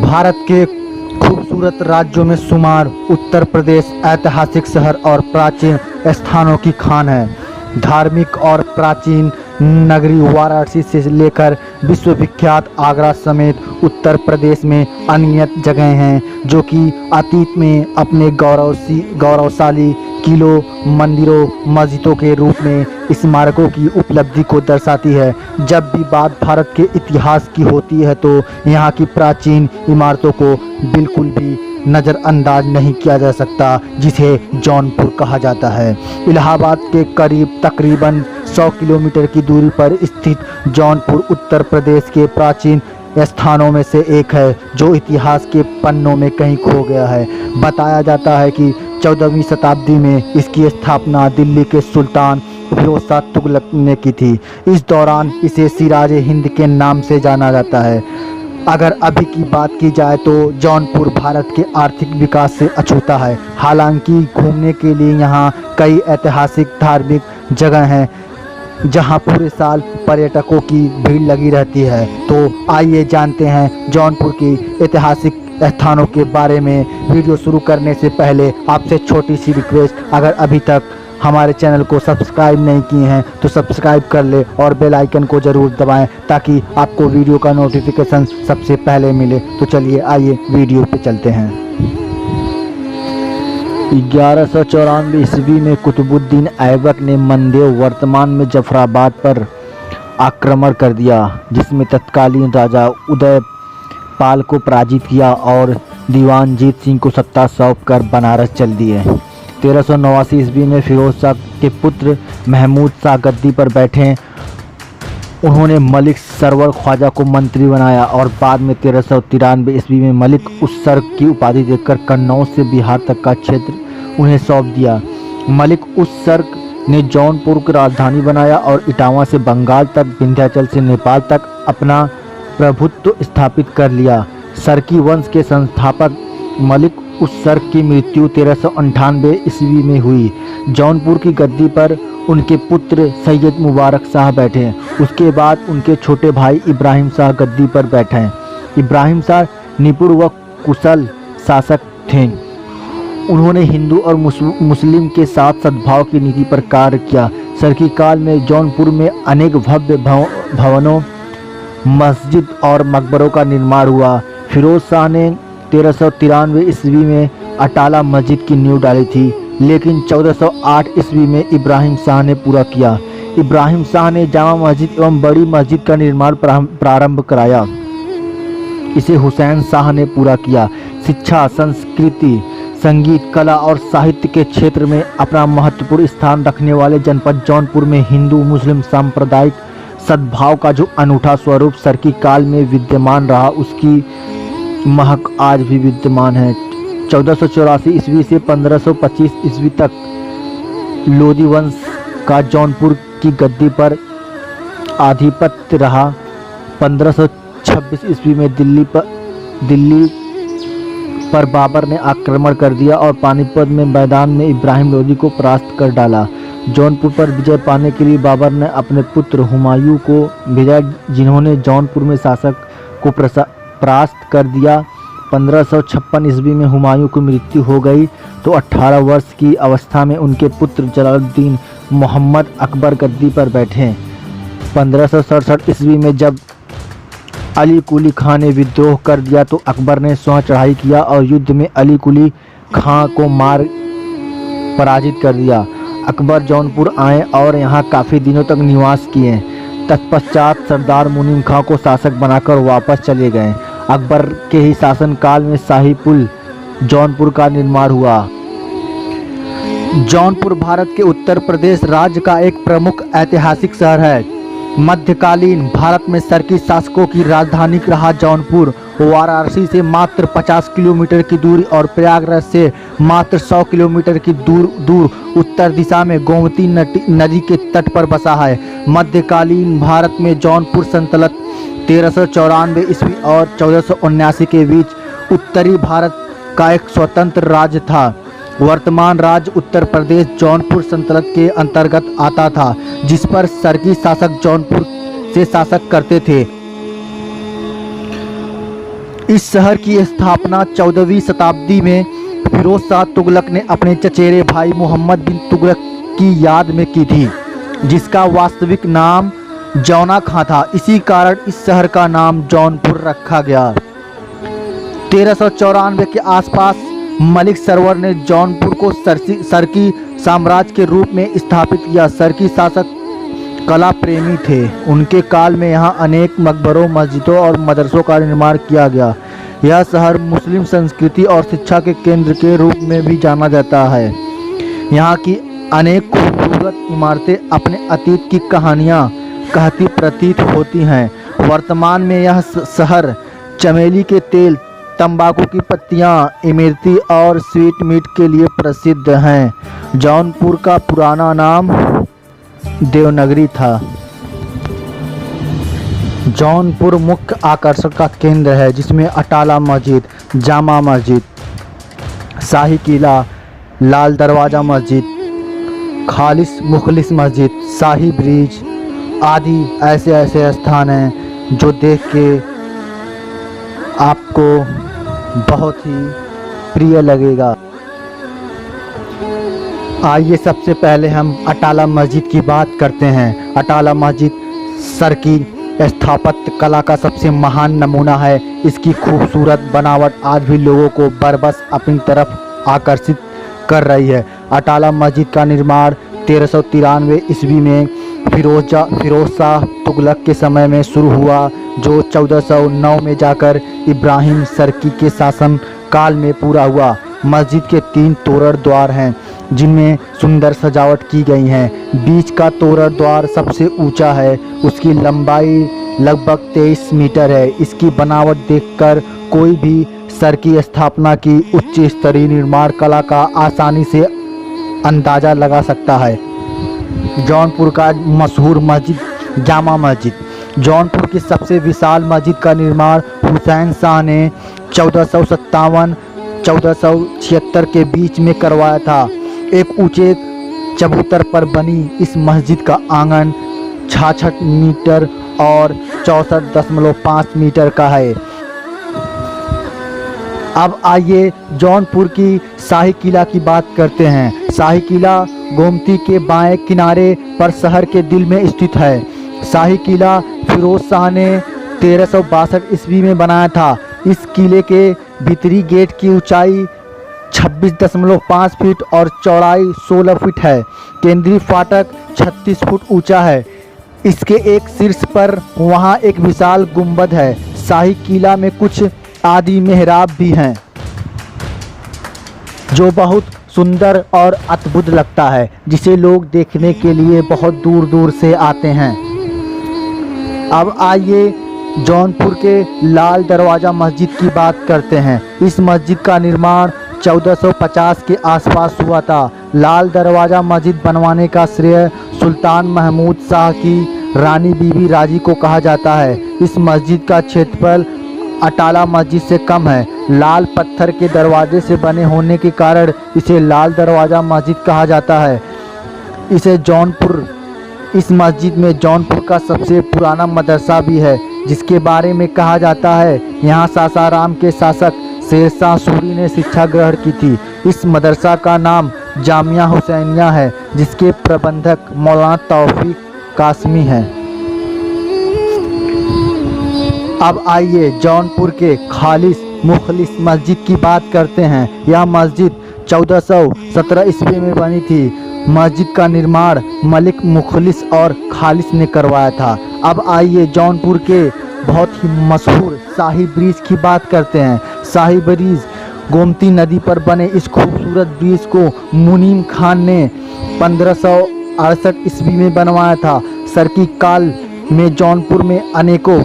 भारत के खूबसूरत राज्यों में शुमार उत्तर प्रदेश ऐतिहासिक शहर और प्राचीन स्थानों की खान है। धार्मिक और प्राचीन नगरी वाराणसी से लेकर विश्वविख्यात आगरा समेत उत्तर प्रदेश में अनगिनत जगहें हैं जो कि अतीत में अपने गौरवशाली किलों, मंदिरों, मस्जिदों के रूप में स्मारकों की उपलब्धि को दर्शाती है। जब भी बात भारत के इतिहास की होती है तो यहाँ की प्राचीन इमारतों को बिल्कुल भी नज़रअंदाज नहीं किया जा सकता, जिसे जौनपुर कहा जाता है। इलाहाबाद के करीब तकरीबन 100 किलोमीटर की दूरी पर स्थित जौनपुर उत्तर प्रदेश के प्राचीन स्थानों में से एक है जो इतिहास के पन्नों में कहीं खो गया है। बताया जाता है कि 14वीं शताब्दी में इसकी स्थापना दिल्ली के सुल्तान फिरोज शाह तुगलक ने की थी। इस दौरान इसे सिराज हिंद के नाम से जाना जाता है। अगर अभी की बात की जाए तो जौनपुर भारत के आर्थिक विकास से अछूता है। हालांकि घूमने के लिए यहाँ कई ऐतिहासिक धार्मिक जगह हैं जहाँ पूरे साल पर्यटकों की भीड़ लगी रहती है। तो आइए जानते हैं जौनपुर की ऐतिहासिक स्थानों के बारे में। वीडियो शुरू करने से पहले आपसे छोटी सी रिक्वेस्ट, अगर अभी तक हमारे चैनल को सब्सक्राइब नहीं किए हैं तो सब्सक्राइब कर ले और बेल आइकन को ज़रूर दबाएं ताकि आपको वीडियो का नोटिफिकेशन सबसे पहले मिले। तो चलिए आइए वीडियो पे चलते हैं। 1194 ईस्वी में कुतुबुद्दीन ऐबक ने मंदेव वर्तमान में जफराबाद पर आक्रमण कर दिया, जिसमें तत्कालीन राजा उदयपाल को पराजित किया और दीवान जीत सिंह को सत्ता सौंप कर बनारस चल दिए। 1389 ईस्वी में फिरोज शाह के पुत्र महमूद शाह गद्दी पर बैठे। उन्होंने मलिक सरवर ख्वाजा को मंत्री बनाया और बाद में 1393 ईस्वी में मलिक उससर्ग की उपाधि देकर कन्नौज से बिहार तक का क्षेत्र उन्हें सौंप दिया। मलिक उससर्ग ने जौनपुर को राजधानी बनाया और इटावा से बंगाल तक, विंध्याचल से नेपाल तक अपना प्रभुत्व स्थापित कर लिया। सरकी वंश के संस्थापक मलिक उससर्ग की मृत्यु 1398 ईस्वी में हुई। जौनपुर की गद्दी पर उनके पुत्र सैयद मुबारक शाह बैठे। उसके बाद उनके छोटे भाई इब्राहिम शाह गद्दी पर बैठे। इब्राहिम शाह निपुण व कुशल शासक थे। उन्होंने हिंदू और मुस्लिम के साथ सद्भाव की नीति पर कार्य किया। सरकी काल में जौनपुर में अनेक भव्य भवनों, मस्जिद और मकबरों का निर्माण हुआ। फिरोज शाह ने 1393 ईस्वी में अटाला मस्जिद की नींव डाली थी, लेकिन 1408 ईस्वी में इब्राहिम शाह ने पूरा किया। इब्राहिम शाह ने जामा मस्जिद एवं बड़ी मस्जिद का निर्माण प्रारंभ कराया। इसे हुसैन शाह ने पूरा किया। शिक्षा, संस्कृति, संगीत, कला और साहित्य के क्षेत्र में अपना महत्वपूर्ण स्थान रखने वाले जनपद जौनपुर में हिंदू मुस्लिम सांप्रदायिक सद्भाव का जो अनूठा स्वरूप सरकी काल में विद्यमान रहा, उसकी महक आज भी विद्यमान है। 1484 ईस्वी से 1525 ईस्वी तक लोधी वंश का जौनपुर की गद्दी पर आधिपत्य रहा। 1526 ईस्वी में दिल्ली पर बाबर ने आक्रमण कर दिया और पानीपत में मैदान में इब्राहिम लोधी को परास्त कर डाला। जौनपुर पर विजय पाने के लिए बाबर ने अपने पुत्र हुमायूं को भेजा, जिन्होंने जौनपुर में शासक को परास्त कर दिया। 1556 ईस्वी में हुमायूं की मृत्यु हो गई तो 18 वर्ष की अवस्था में उनके पुत्र जलालुद्दीन मोहम्मद अकबर गद्दी पर बैठे। 1567 ईस्वी में जब अली कुली खां ने विद्रोह कर दिया तो अकबर ने स्वयं चढ़ाई किया और युद्ध में अली कुली खां को मार पराजित कर दिया। अकबर जौनपुर आए और यहाँ काफ़ी दिनों तक निवास किए। तत्पश्चात सरदार मुनीम खां को शासक बनाकर वापस चले गए। अकबर के ही शासनकाल में शाही पुल जौनपुर का निर्माण हुआ। जौनपुर भारत के उत्तर प्रदेश राज्य का एक प्रमुख ऐतिहासिक शहर है। मध्यकालीन भारत में सरकी शासकों की राजधानी रहा जौनपुर वाराणसी से मात्र 50 किलोमीटर की दूरी और प्रयागराज से मात्र 100 किलोमीटर की दूर उत्तर दिशा में गोमती नदी के तट पर बसा है। मध्यकालीन भारत में जौनपुर सल्तनत 1394 ईस्वी और 1479 के बीच उत्तरी भारत का एक स्वतंत्र राज्य था। वर्तमान राज्य उत्तर प्रदेश जौनपुर सल्तनत के अंतर्गत आता था, जिस पर सरकी शासक जौनपुर से शासक करते थे। इस शहर की स्थापना 14वीं शताब्दी में फिरोज शाह तुगलक ने अपने चचेरे भाई मोहम्मद बिन तुगलक की याद में की थी, जिसका वास्तविक नाम जौना खां था। इसी कारण इस शहर का नाम जौनपुर रखा गया। 1394 के आसपास मलिक सरवर ने जौनपुर को सरकी साम्राज्य के रूप में स्थापित किया। सरकी शासक कला प्रेमी थे। उनके काल में यहाँ अनेक मकबरों, मस्जिदों और मदरसों का निर्माण किया गया। यह शहर मुस्लिम संस्कृति और शिक्षा के केंद्र के रूप में भी जाना जाता है। यहाँ की अनेक खूबसूरत इमारतें अपने अतीत की कहानियाँ कहती प्रतीत होती हैं। वर्तमान में यह शहर चमेली के तेल, तंबाकू की पत्तियाँ, इमरती और स्वीट मीट के लिए प्रसिद्ध हैं। जौनपुर का पुराना नाम देवनगरी था। जौनपुर मुख्य आकर्षण का केंद्र है, जिसमें अटाला मस्जिद, जामा मस्जिद, शाही किला, लाल दरवाज़ा मस्जिद, खालिस मुखलिस मस्जिद, शाही ब्रिज आदि ऐसे स्थान हैं जो देख के आपको बहुत ही प्रिय लगेगा। आइए सबसे पहले हम अटाला मस्जिद की बात करते हैं। अटाला मस्जिद सरकी स्थापत्य कला का सबसे महान नमूना है। इसकी खूबसूरत बनावट आज भी लोगों को बरबस अपनी तरफ आकर्षित कर रही है। अटाला मस्जिद का निर्माण 1393 ईस्वी में फिरोज शाह तुगलक के समय में शुरू हुआ, जो 1409 में जाकर इब्राहिम सरकी के शासन काल में पूरा हुआ। मस्जिद के 3 तोरण द्वार हैं, जिनमें सुंदर सजावट की गई है। बीच का तोरण द्वार सबसे ऊंचा है। उसकी लंबाई लगभग 23 मीटर है। इसकी बनावट देखकर कोई भी सरकी स्थापना की उच्च स्तरीय निर्माण कला का आसानी से अंदाज़ा लगा सकता है। जौनपुर का मशहूर मस्जिद जामा मस्जिद। जौनपुर की सबसे विशाल मस्जिद का निर्माण हुसैन शाह ने 1457-1476 के बीच में करवाया था। एक ऊंचे चबूतर पर बनी इस मस्जिद का आंगन 66 मीटर और 64.5 मीटर का है। अब आइए जौनपुर की शाही किला की बात करते हैं। शाही किला गोमती के बाएं किनारे पर शहर के दिल में स्थित है। शाही किला फिरोज शाह ने 1362 ईस्वी में बनाया था। इस किले के भीतरी गेट की ऊंचाई 26.5 फीट और चौड़ाई 16 फीट है। केंद्रीय फाटक 36 फुट ऊंचा है। इसके एक शीर्ष पर वहां एक विशाल गुंबद है। शाही किला में कुछ आदि मेहराब भी हैं, जो बहुत सुंदर और अद्भुत लगता है, जिसे लोग देखने के लिए बहुत दूर दूर से आते हैं। अब आइए जौनपुर के लाल दरवाज़ा मस्जिद की बात करते हैं। इस मस्जिद का निर्माण 1450 के आसपास हुआ था। लाल दरवाज़ा मस्जिद बनवाने का श्रेय सुल्तान महमूद शाह की रानी बीबी राजी को कहा जाता है। इस मस्जिद का क्षेत्रफल अटाला मस्जिद से कम है। लाल पत्थर के दरवाजे से बने होने के कारण इसे लाल दरवाज़ा मस्जिद कहा जाता है। इस मस्जिद में जौनपुर का सबसे पुराना मदरसा भी है, जिसके बारे में कहा जाता है यहाँ सासाराम के शासक शेरशाह सूरी ने शिक्षा ग्रहण की थी। इस मदरसा का नाम जामिया हुसैनिया है, जिसके प्रबंधक मौलाना तौफीक कासमी हैं। अब आइए जौनपुर के खालिस मुखलिस मस्जिद की बात करते हैं। यह मस्जिद 1417 ईस्वी में बनी थी। मस्जिद का निर्माण मलिक मुखलिस और खालिस ने करवाया था। अब आइए जौनपुर के बहुत ही मशहूर शाही ब्रिज की बात करते हैं। शाही ब्रिज गोमती नदी पर बने इस खूबसूरत ब्रिज को मुनीम खान ने 1568 ईस्वी में बनवाया था। सरकी काल में जौनपुर में अनेकों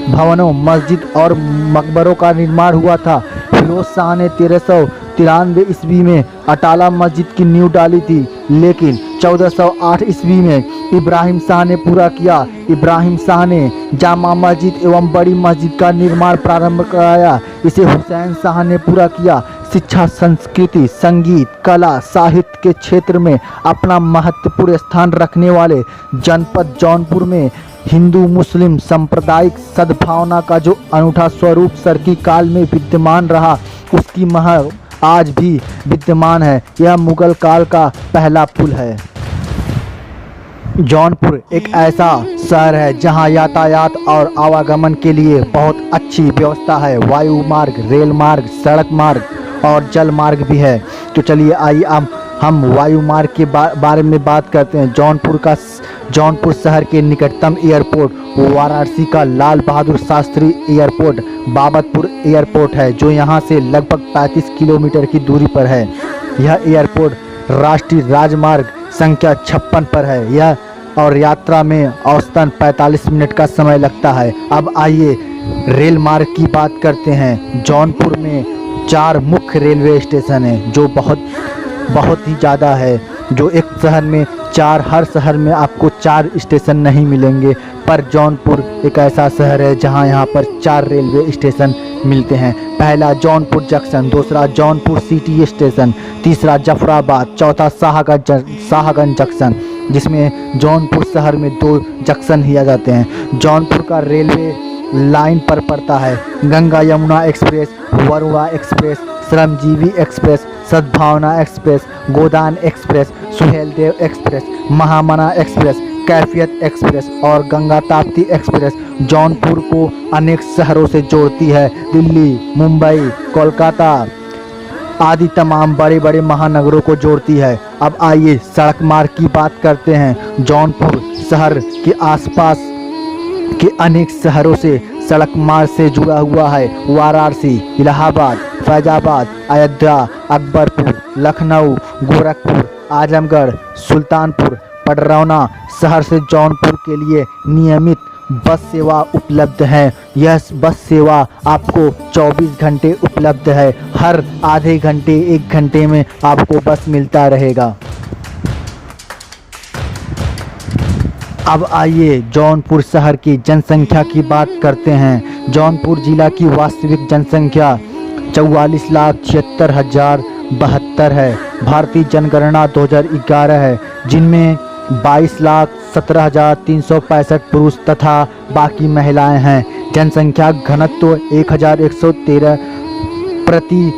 भवनों, मस्जिद और मकबरों का निर्माण हुआ था। फिरोज शाह ने 1393 ईस्वी में अटाला मस्जिद की नींव डाली थी, लेकिन 1408 ईस्वी में इब्राहिम शाह ने पूरा किया। इब्राहिम शाह ने जामा मस्जिद एवं बड़ी मस्जिद का निर्माण प्रारंभ कराया। इसे हुसैन शाह ने पूरा किया। शिक्षा, संस्कृति, संगीत, कला, साहित्य के क्षेत्र में अपना महत्वपूर्ण स्थान रखने वाले जनपद जौनपुर में हिंदू मुस्लिम सांप्रदायिक सद्भावना का जो अनूठा स्वरूप सरकी काल में विद्यमान रहा, उसकी महर आज भी विद्यमान है। यह मुगल काल का पहला पुल है। जौनपुर एक ऐसा शहर है जहां यातायात और आवागमन के लिए बहुत अच्छी व्यवस्था है। वायु मार्ग, रेल मार्ग, सड़क मार्ग और जल मार्ग भी है। तो चलिए आइए अब हम वायु मार्ग के बारे में बात करते हैं। जौनपुर शहर के निकटतम एयरपोर्ट वाराणसी का लाल बहादुर शास्त्री एयरपोर्ट बाबतपुर एयरपोर्ट है, जो यहां से लगभग 35 किलोमीटर की दूरी पर है। यह एयरपोर्ट राष्ट्रीय राजमार्ग संख्या 56 पर है। यह और यात्रा में औसतन 45 मिनट का समय लगता है। अब आइए रेल मार्ग की बात करते हैं। जौनपुर में 4 मुख्य रेलवे स्टेशन हैं, जो बहुत ही ज़्यादा है। जो एक शहर में 4, हर शहर में आपको 4 स्टेशन नहीं मिलेंगे, पर जौनपुर एक ऐसा शहर है जहां यहां पर 4 रेलवे स्टेशन मिलते हैं। पहला जौनपुर जंक्शन, दूसरा जौनपुर सिटी स्टेशन, तीसरा जफराबाद, चौथा शाहगंज जंक्शन, जिसमें जौनपुर शहर में 2 जंक्शन ही आ जाते हैं। जौनपुर का रेलवे लाइन पर पड़ता है गंगा यमुना एक्सप्रेस, वरुणा एक्सप्रेस, श्रमजीवी एक्सप्रेस, सद्भावना एक्सप्रेस, गोदान एक्सप्रेस, सुहेलदेव एक्सप्रेस, महामना एक्सप्रेस, कैफियत एक्सप्रेस और गंगा ताप्ती एक्सप्रेस जौनपुर को अनेक शहरों से जोड़ती है। दिल्ली, मुंबई, कोलकाता आदि तमाम बड़े बड़े महानगरों को जोड़ती है। अब आइए सड़क मार्ग की बात करते हैं। जौनपुर शहर के आसपास के अनेक शहरों से सड़क मार्ग से जुड़ा हुआ है। वाराणसी, इलाहाबाद, फैजाबाद, अयोध्या, अकबरपुर, लखनऊ, गोरखपुर, आजमगढ़, सुल्तानपुर, पडरौना शहर से जौनपुर के लिए नियमित बस सेवा उपलब्ध है। यह बस सेवा आपको 24 घंटे उपलब्ध है। हर आधे घंटे 1 घंटे में आपको बस मिलता रहेगा। अब आइए जौनपुर शहर की जनसंख्या की बात करते हैं। जौनपुर जिला की वास्तविक जनसंख्या 44,76,072 है। भारतीय जनगणना 2011 है, जिनमें 22,17,365 पुरुष तथा बाकी महिलाएं हैं। जनसंख्या घनत्व 1,113 प्रति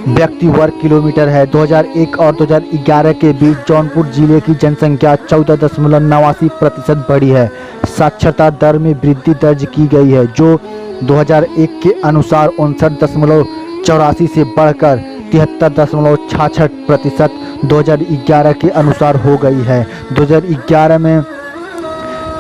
व्यक्ति वर्ग किलोमीटर है। 2001 और 2011 के बीच जौनपुर जिले की जनसंख्या 14.89% बढ़ी है। साक्षरता दर में वृद्धि दर्ज की गई है, जो 2001 के अनुसार 59.84 से बढ़कर 73.66% 2011 के अनुसार हो गई है। 2011 में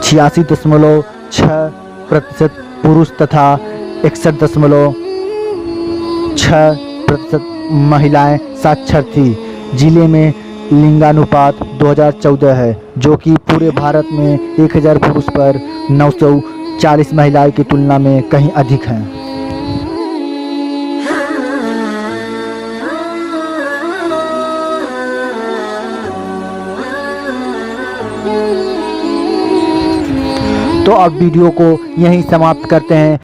86.6% पुरुष तथा 61.6% महिलाएं साक्षर थी। जिले में लिंगानुपात 2014 है, जो कि पूरे भारत में 1000 पुरुष पर 940 महिलाएं की तुलना में कहीं अधिक है। तो अब वीडियो को यहीं समाप्त करते हैं।